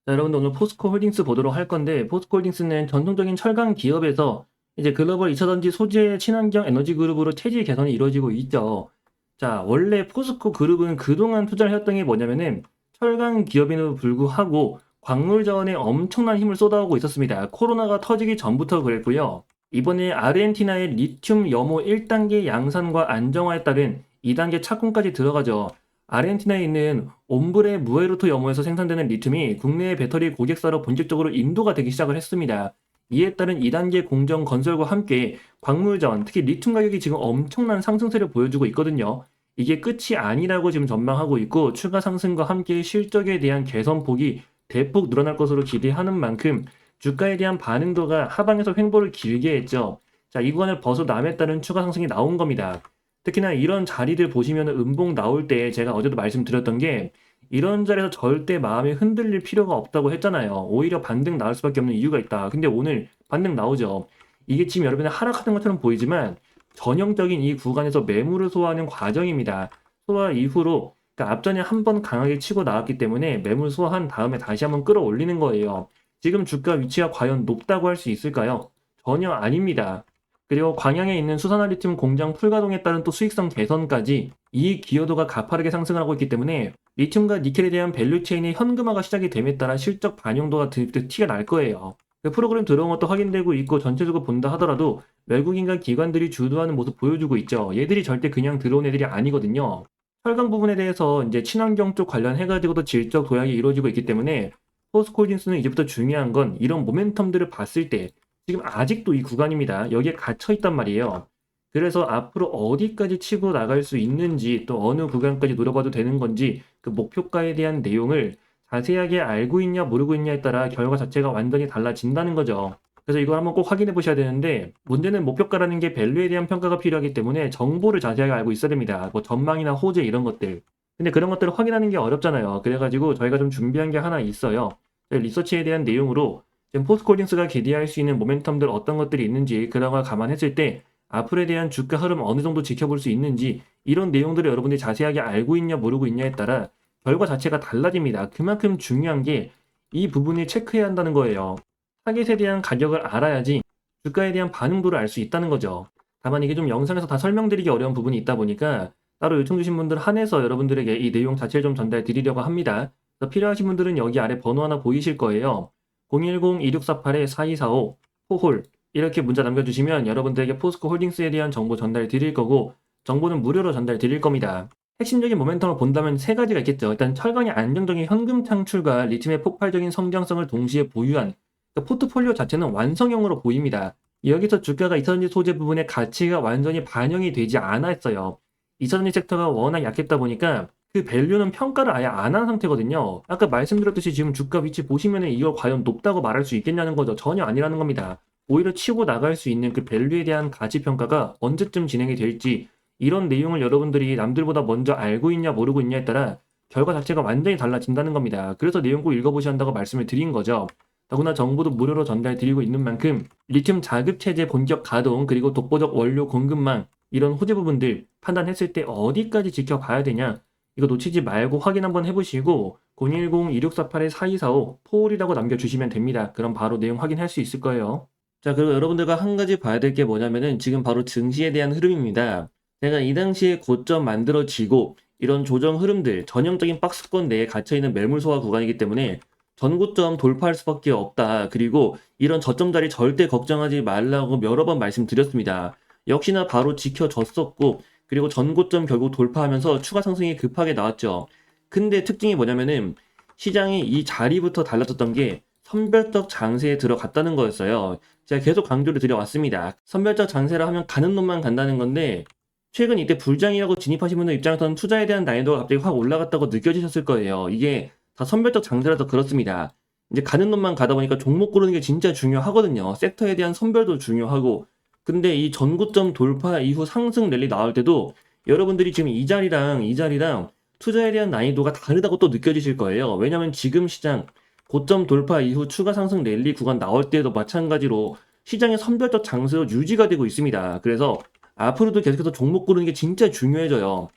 자, 여러분들 오늘 포스코 홀딩스 보도록 할 건데, 포스코 홀딩스는 전통적인 철강 기업에서 이제 글로벌 2차전지 소재 친환경 에너지 그룹으로 체질 개선이 이루어지고 있죠. 자, 원래 포스코 그룹은 그동안 투자를 했던 게 뭐냐면은 철강 기업임에도 불구하고 광물 자원에 엄청난 힘을 쏟아오고 있었습니다. 코로나가 터지기 전부터 그랬고요. 이번에 아르헨티나의 리튬 염호 1단계 양산과 안정화에 따른 2단계 착공까지 들어가죠. 아르헨티나에 있는 옴브레 무에르토 염호에서 생산되는 리튬이 국내의 배터리 고객사로 본격적으로 인도가 되기 시작을 했습니다. 이에 따른 2단계 공정 건설과 함께 광물 자원, 특히 리튬 가격이 지금 엄청난 상승세를 보여주고 있거든요. 이게 끝이 아니라고 지금 전망하고 있고, 추가 상승과 함께 실적에 대한 개선폭이 대폭 늘어날 것으로 기대하는 만큼 주가에 대한 반응도가 하방에서 횡보를 길게 했죠. 자, 이 구간을 벗어남에 따른 추가 상승이 나온 겁니다. 특히나 이런 자리들 보시면 음봉 나올 때 제가 어제도 말씀드렸던 게, 이런 자리에서 절대 마음이 흔들릴 필요가 없다고 했잖아요. 오히려 반등 나올 수밖에 없는 이유가 있다. 근데 오늘 반등 나오죠. 이게 지금 여러분이 하락하는 것처럼 보이지만 전형적인 이 구간에서 매물을 소화하는 과정입니다. 소화 이후로, 그러니까 앞전에 한번 강하게 치고 나왔기 때문에 매물 소화한 다음에 다시 한번 끌어올리는 거예요. 지금 주가 위치가 과연 높다고 할 수 있을까요? 전혀 아닙니다. 그리고 광양에 있는 수산화리튬 공장 풀가동에 따른 또 수익성 개선까지 이 기여도가 가파르게 상승을 하고 있기 때문에 리튬과 니켈에 대한 밸류체인의 현금화가 시작이 됨에 따라 실적 반영도가 티가 날 거예요. 그 프로그램 들어온 것도 확인되고 있고, 전체적으로 본다 하더라도 외국인과 기관들이 주도하는 모습 보여주고 있죠. 얘들이 절대 그냥 들어온 애들이 아니거든요. 철강 부분에 대해서 이제 친환경 쪽 관련해가지고도 질적 도약이 이루어지고 있기 때문에 포스코홀딩스는 이제부터 중요한 건 이런 모멘텀들을 봤을 때 지금 아직도 이 구간입니다. 여기에 갇혀 있단 말이에요. 그래서 앞으로 어디까지 치고 나갈 수 있는지, 또 어느 구간까지 노려봐도 되는 건지, 그 목표가에 대한 내용을 자세하게 알고 있냐 모르고 있냐에 따라 결과 자체가 완전히 달라진다는 거죠. 그래서 이걸 한번 꼭 확인해 보셔야 되는데, 문제는 목표가라는 게 밸류에 대한 평가가 필요하기 때문에 정보를 자세하게 알고 있어야 됩니다. 뭐 전망이나 호재 이런 것들. 근데 그런 것들을 확인하는 게 어렵잖아요. 그래가지고 저희가 좀 준비한 게 하나 있어요. 리서치에 대한 내용으로 지금 포스코홀딩스가 기대할 수 있는 모멘텀들 어떤 것들이 있는지, 그런 걸 감안했을 때 앞으로에 대한 주가 흐름 어느 정도 지켜볼 수 있는지, 이런 내용들을 여러분들이 자세하게 알고 있냐 모르고 있냐에 따라 결과 자체가 달라집니다. 그만큼 중요한 게 이 부분을 체크해야 한다는 거예요. 타겟에 대한 가격을 알아야지 주가에 대한 반응도를 알 수 있다는 거죠. 다만 이게 좀 영상에서 다 설명드리기 어려운 부분이 있다 보니까 따로 요청 주신 분들 한해서 여러분들에게 이 내용 자체를 좀 전달 드리려고 합니다. 그래서 필요하신 분들은 여기 아래 번호 하나 보이실 거예요. 010-2648-4245 포홀 이렇게 문자 남겨주시면 여러분들에게 포스코 홀딩스에 대한 정보 전달 드릴 거고, 정보는 무료로 전달 드릴 겁니다. 핵심적인 모멘텀을 본다면 세 가지가 있겠죠. 일단 철강의 안정적인 현금 창출과 리튬의 폭발적인 성장성을 동시에 보유한, 그러니까 포트폴리오 자체는 완성형으로 보입니다. 여기서 주가가 2차전지 소재 부분의 가치가 완전히 반영이 되지 않았어요. 2차전지 섹터가 워낙 약했다 보니까 그 밸류는 평가를 아예 안 한 상태거든요. 아까 말씀드렸듯이 지금 주가 위치 보시면은 이걸 과연 높다고 말할 수 있겠냐는 거죠. 전혀 아니라는 겁니다. 오히려 치고 나갈 수 있는 그 밸류에 대한 가치 평가가 언제쯤 진행이 될지, 이런 내용을 여러분들이 남들보다 먼저 알고 있냐 모르고 있냐에 따라 결과 자체가 완전히 달라진다는 겁니다. 그래서 내용 꼭 읽어보셔야 한다고 말씀을 드린 거죠. 더구나 정보도 무료로 전달 드리고 있는 만큼 리튬 자급체제 본격 가동, 그리고 독보적 원료 공급망, 이런 호재 부분들 판단했을 때 어디까지 지켜봐야 되냐, 이거 놓치지 말고 확인 한번 해보시고 010-2648-4245 포홀이라고 남겨주시면 됩니다. 그럼 바로 내용 확인할 수 있을 거예요. 자, 그리고 여러분들과 한 가지 봐야 될 게 뭐냐면은 지금 바로 증시에 대한 흐름입니다. 제가 이 당시에 고점 만들어지고 이런 조정 흐름들, 전형적인 박스권 내에 갇혀있는 매물 소화 구간이기 때문에 전고점 돌파할 수밖에 없다. 그리고 이런 저점 자리 절대 걱정하지 말라고 여러 번 말씀드렸습니다. 역시나 바로 지켜졌었고, 그리고 전고점 결국 돌파하면서 추가 상승이 급하게 나왔죠. 근데 특징이 뭐냐면은 시장이 이 자리부터 달라졌던 게 선별적 장세에 들어갔다는 거였어요. 제가 계속 강조를 드려왔습니다. 선별적 장세라 하면 가는 놈만 간다는 건데, 최근 이때 불장이라고 진입하신 분들 입장에서는 투자에 대한 난이도가 갑자기 확 올라갔다고 느껴지셨을 거예요. 이게 다 선별적 장세라서 그렇습니다. 이제 가는 놈만 가다 보니까 종목 고르는 게 진짜 중요하거든요. 섹터에 대한 선별도 중요하고. 근데 이 전고점 돌파 이후 상승 랠리 나올 때도 여러분들이 지금 이 자리랑 투자에 대한 난이도가 다르다고 또 느껴지실 거예요. 왜냐면 지금 시장 고점 돌파 이후 추가 상승 랠리 구간 나올 때도 마찬가지로 시장의 선별적 장세로 유지가 되고 있습니다. 그래서 앞으로도 계속해서 종목 고르는 게 진짜 중요해져요.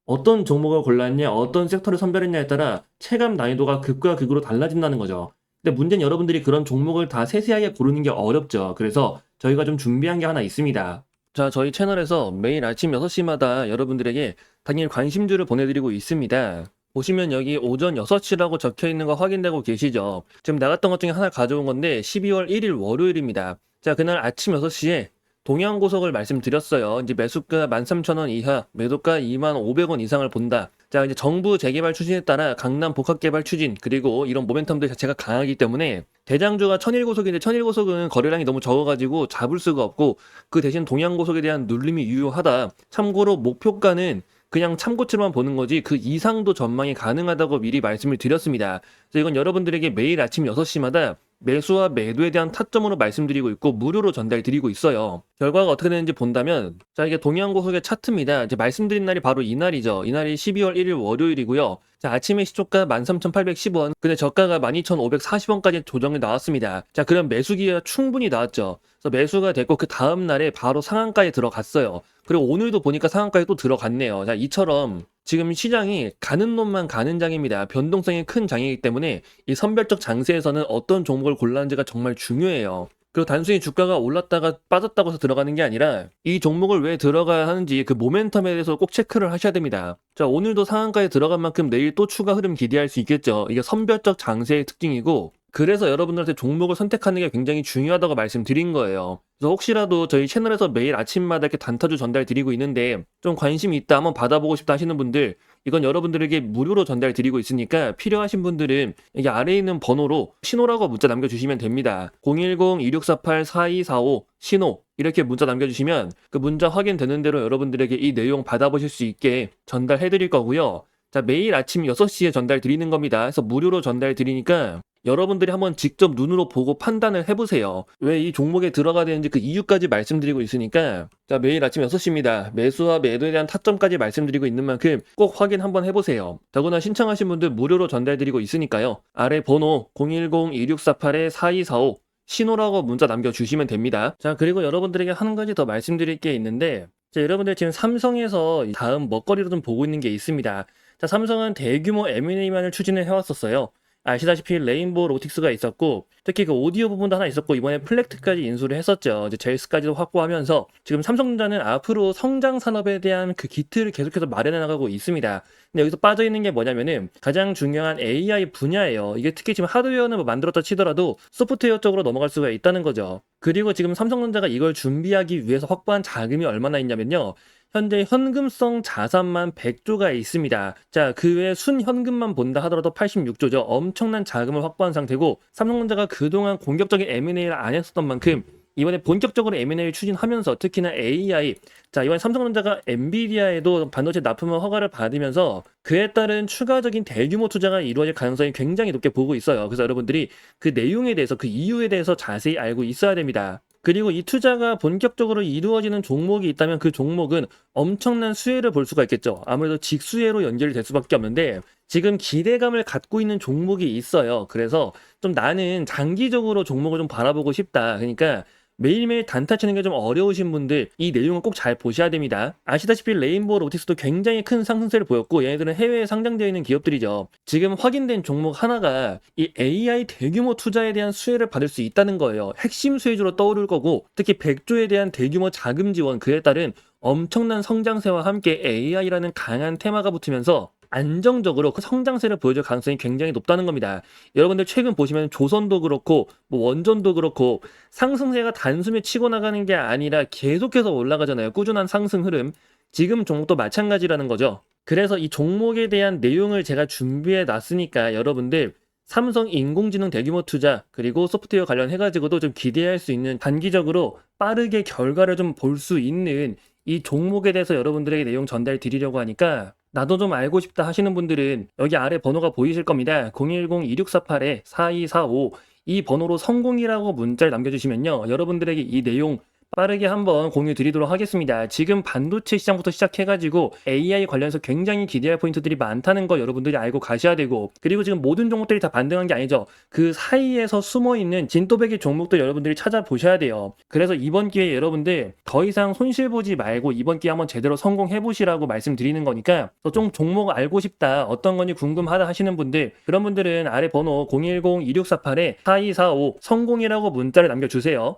어떤 종목을 골랐냐, 어떤 섹터를 선별했냐에 따라 체감 난이도가 극과 극으로 달라진다는 거죠. 근데 문제는 여러분들이 그런 종목을 다 세세하게 고르는 게 어렵죠. 그래서 저희가 좀 준비한 게 하나 있습니다. 자, 저희 채널에서 매일 아침 6시마다 여러분들에게 당일 관심주를 보내드리고 있습니다. 보시면 여기 오전 6시라고 적혀 있는 거 확인되고 계시죠? 지금 나갔던 것 중에 하나 가져온 건데 12월 1일 월요일입니다. 자, 그날 아침 6시에 동양고속을 말씀드렸어요. 이제 매수가 13,000원 이하, 매도가 25,500원 이상을 본다. 자, 이제 정부 재개발 추진에 따라 강남 복합개발 추진, 그리고 이런 모멘텀들 자체가 강하기 때문에 대장주가 천일고속인데 천일고속은 거래량이 너무 적어가지고 잡을 수가 없고 그 대신 동양고속에 대한 눌림이 유효하다. 참고로 목표가는 그냥 참고치로만 보는 거지 그 이상도 전망이 가능하다고 미리 말씀을 드렸습니다. 그래서 이건 여러분들에게 매일 아침 6시마다 매수와 매도에 대한 타점으로 말씀드리고 있고 무료로 전달드리고 있어요. 결과가 어떻게 되는지 본다면 자, 이게 동양고속의 차트입니다. 이제 말씀드린 날이 바로 이날이죠. 이날이 12월 1일 월요일이고요. 자, 아침에 시초가 13,810원, 근데 저가가 12,540원까지 조정이 나왔습니다. 자, 그럼 매수 기회가 충분히 나왔죠. 그래서 매수가 됐고 그 다음 날에 바로 상한가에 들어갔어요. 그리고 오늘도 보니까 상한가에 또 들어갔네요. 자, 이처럼 지금 시장이 가는 놈만 가는 장입니다. 변동성이 큰 장이기 때문에 이 선별적 장세에서는 어떤 종목을 골라는지가 정말 중요해요. 그리고 단순히 주가가 올랐다가 빠졌다고 해서 들어가는 게 아니라 이 종목을 왜 들어가야 하는지 그 모멘텀에 대해서 꼭 체크를 하셔야 됩니다. 자, 오늘도 상한가에 들어간 만큼 내일 또 추가 흐름 기대할 수 있겠죠. 이게 선별적 장세의 특징이고 그래서 여러분들한테 종목을 선택하는 게 굉장히 중요하다고 말씀드린 거예요. 그래서 혹시라도 저희 채널에서 매일 아침마다 이렇게 단타주 전달 드리고 있는데 좀 관심이 있다, 한번 받아보고 싶다 하시는 분들 이건 여러분들에게 무료로 전달 드리고 있으니까 필요하신 분들은 여기 아래에 있는 번호로 신호라고 문자 남겨주시면 됩니다. 010-2648-4245 신호 이렇게 문자 남겨주시면 그 문자 확인되는 대로 여러분들에게 이 내용 받아보실 수 있게 전달해 드릴 거고요. 자, 매일 아침 6시에 전달 드리는 겁니다. 그래서 무료로 전달 드리니까 여러분들이 한번 직접 눈으로 보고 판단을 해보세요. 왜 이 종목에 들어가야 되는지 그 이유까지 말씀드리고 있으니까 자, 매일 아침 6시입니다. 매수와 매도에 대한 타점까지 말씀드리고 있는 만큼 꼭 확인 한번 해보세요. 더구나 신청하신 분들 무료로 전달드리고 있으니까요. 아래 번호 010-2648-4245 신호라고 문자 남겨주시면 됩니다. 자, 그리고 여러분들에게 한 가지 더 말씀드릴 게 있는데 자, 여러분들 지금 삼성에서 다음 먹거리로 좀 보고 있는 게 있습니다. 자, 삼성은 대규모 M&A만을 추진을 해왔었어요. 아시다시피 레인보우 로틱스가 있었고 특히 그 오디오 부분도 하나 있었고 이번에 플렉트까지 인수를 했었죠. 이제 젤스까지도 확보하면서 지금 삼성전자는 앞으로 성장 산업에 대한 그 기틀을 계속해서 마련해 나가고 있습니다. 근데 여기서 빠져 있는 게 뭐냐면은 가장 중요한 AI 분야예요. 이게 특히 지금 하드웨어는 뭐 만들었다 치더라도 소프트웨어 쪽으로 넘어갈 수가 있다는 거죠. 그리고 지금 삼성전자가 이걸 준비하기 위해서 확보한 자금이 얼마나 있냐면요. 현재 현금성 자산만 100조가 있습니다. 자, 그 외에 순현금만 본다 하더라도 86조죠. 엄청난 자금을 확보한 상태고 삼성전자가 그동안 공격적인 M&A를 안 했었던 만큼 이번에 본격적으로 M&A를 추진하면서 특히나 AI, 자, 이번에 삼성전자가 엔비디아에도 반도체 납품을 허가를 받으면서 그에 따른 추가적인 대규모 투자가 이루어질 가능성이 굉장히 높게 보고 있어요. 그래서 여러분들이 그 내용에 대해서 그 이유에 대해서 자세히 알고 있어야 됩니다. 그리고 이 투자가 본격적으로 이루어지는 종목이 있다면 그 종목은 엄청난 수혜를 볼 수가 있겠죠. 아무래도 직수혜로 연결이 될 수밖에 없는데 지금 기대감을 갖고 있는 종목이 있어요. 그래서 좀 나는 장기적으로 종목을 좀 바라보고 싶다. 그러니까 매일매일 단타 치는 게 좀 어려우신 분들 이 내용을 꼭 잘 보셔야 됩니다. 아시다시피 레인보우 로틱스도 굉장히 큰 상승세를 보였고 얘네들은 해외에 상장되어 있는 기업들이죠. 지금 확인된 종목 하나가 이 AI 대규모 투자에 대한 수혜를 받을 수 있다는 거예요. 핵심 수혜주로 떠오를 거고 특히 100조에 대한 대규모 자금 지원 그에 따른 엄청난 성장세와 함께 AI라는 강한 테마가 붙으면서 안정적으로 그 성장세를 보여줄 가능성이 굉장히 높다는 겁니다. 여러분들 최근 보시면 조선도 그렇고 뭐 원전도 그렇고 상승세가 단숨에 치고 나가는 게 아니라 계속해서 올라가잖아요. 꾸준한 상승 흐름. 지금 종목도 마찬가지라는 거죠. 그래서 이 종목에 대한 내용을 제가 준비해 놨으니까 여러분들 삼성 인공지능 대규모 투자 그리고 소프트웨어 관련해가지고도 좀 기대할 수 있는 단기적으로 빠르게 결과를 좀 볼 수 있는 이 종목에 대해서 여러분들에게 내용 전달 드리려고 하니까 나도 좀 알고 싶다 하시는 분들은 여기 아래 번호가 보이실 겁니다. 010-2648-4245 이 번호로 성공이라고 문자를 남겨주시면요. 여러분들에게 이 내용 빠르게 한번 공유 드리도록 하겠습니다. 지금 반도체 시장부터 시작해가지고 AI 관련해서 굉장히 기대할 포인트들이 많다는 거 여러분들이 알고 가셔야 되고, 그리고 지금 모든 종목들이 다 반등한 게 아니죠. 그 사이에서 숨어있는 진또배기 종목들 여러분들이 찾아보셔야 돼요. 그래서 이번 기회에 여러분들 더 이상 손실 보지 말고 이번 기회에 한번 제대로 성공해보시라고 말씀드리는 거니까, 좀 종목 알고 싶다, 어떤 건지 궁금하다 하시는 분들, 그런 분들은 아래 번호 010-2648-4245 성공이라고 문자를 남겨주세요.